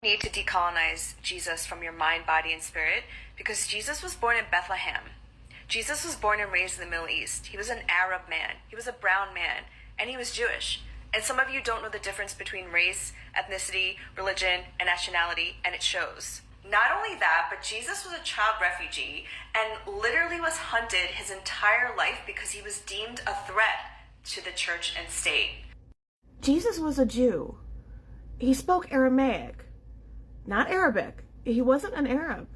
Need to decolonize Jesus from your mind, body, and spirit because Jesus was born in Bethlehem. Jesus was born and raised in the Middle East. He was an Arab man. He was a brown man. And he was Jewish. And some of you don't know the difference between race, ethnicity, religion, and nationality, and it shows. Not only that, but Jesus was a child refugee and literally was hunted his entire life because he was deemed a threat to the church and state. Jesus was a Jew. He spoke Aramaic, not Arabic. He wasn't an Arab,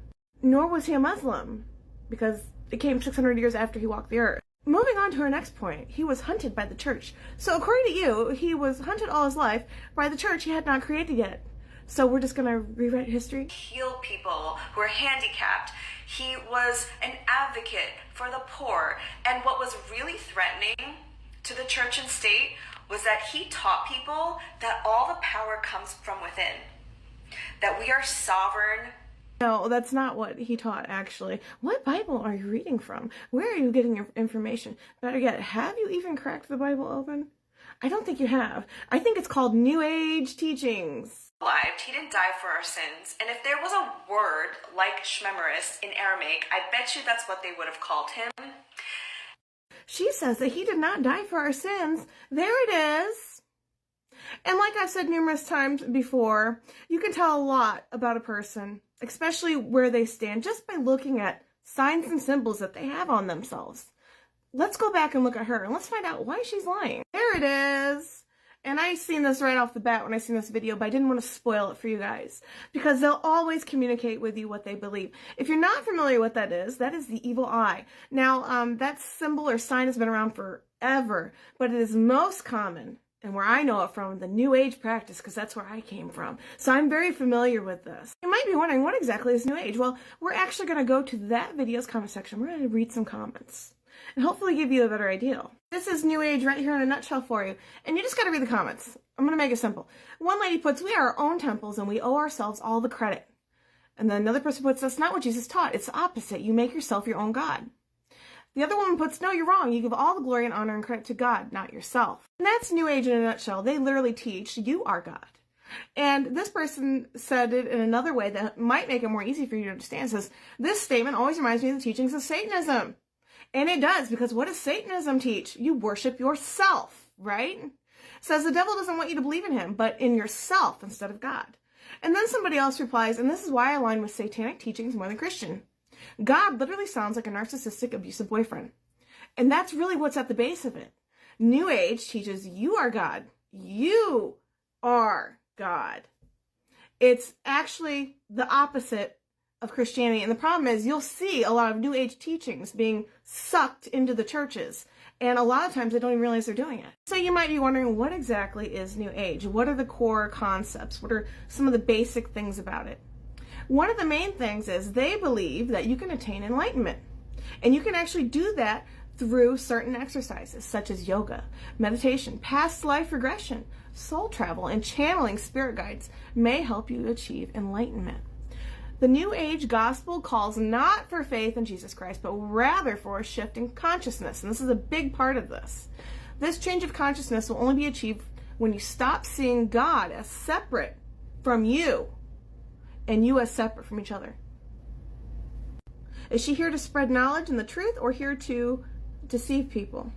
nor was he a Muslim, because it came 600 years after he walked the earth. Moving on to our next point, he was hunted by the church. So according to you, he was hunted all his life by the church he had not created yet. So we're just going to rewrite history? Healed people who are handicapped. He was an advocate for the poor. And what was really threatening to the church and state was that he taught people that all the power comes from within, that we are sovereign. No, that's not what he taught, actually. What Bible are you reading from? Where are you getting your information? Better yet, have you even cracked the Bible open? I don't think you have. I think it's called New Age teachings. He didn't die for our sins. And if there was a word like Shmemeris in Aramaic, I bet you that's what they would have called him. She says that he did not die for our sins. There it is. And like I've said numerous times before, you can tell a lot about a person, especially where they stand, just by looking at signs and symbols that they have on themselves. Let's go back and look at her and let's find out why she's lying. There it is. And I seen this right off the bat when I seen this video, but I didn't want to spoil it for you guys because they'll always communicate with you what they believe. If you're not familiar with that is the evil eye. Now, that symbol or sign has been around forever, but it is most common, and where I know it from, the New Age practice, because that's where I came from. So I'm very familiar with this. You might be wondering, what exactly is New Age? Well, we're actually going to go to that video's comment section. We're going to read some comments and hopefully give you a better idea. This is New Age right here in a nutshell for you. And you just got to read the comments. I'm going to make it simple. One lady puts, we are our own temples and we owe ourselves all the credit. And then another person puts, that's not what Jesus taught. It's the opposite. You make yourself your own God. The other woman puts, no, you're wrong. You give all the glory and honor and credit to God, not yourself. And that's New Age in a nutshell. They literally teach you are God. And this person said it in another way that might make it more easy for you to understand. It says, this statement always reminds me of the teachings of Satanism. And it does, because what does Satanism teach? You worship yourself, right? It says the devil doesn't want you to believe in him, but in yourself instead of God. And then somebody else replies, and this is why I align with satanic teachings more than Christian. God literally sounds like a narcissistic, abusive boyfriend. And that's really what's at the base of it. New Age teaches you are God. You are God. It's actually the opposite of Christianity. And the problem is you'll see a lot of New Age teachings being sucked into the churches. And a lot of times they don't even realize they're doing it. So you might be wondering, what exactly is New Age? What are the core concepts? What are some of the basic things about it? One of the main things is they believe that you can attain enlightenment. And you can actually do that through certain exercises such as yoga, meditation, past life regression, soul travel, and channeling spirit guides may help you achieve enlightenment. The New Age gospel calls not for faith in Jesus Christ, but rather for a shift in consciousness. And this is a big part of this. This change of consciousness will only be achieved when you stop seeing God as separate from you and you as separate from each other. Is she here to spread knowledge and the truth, or here to deceive people?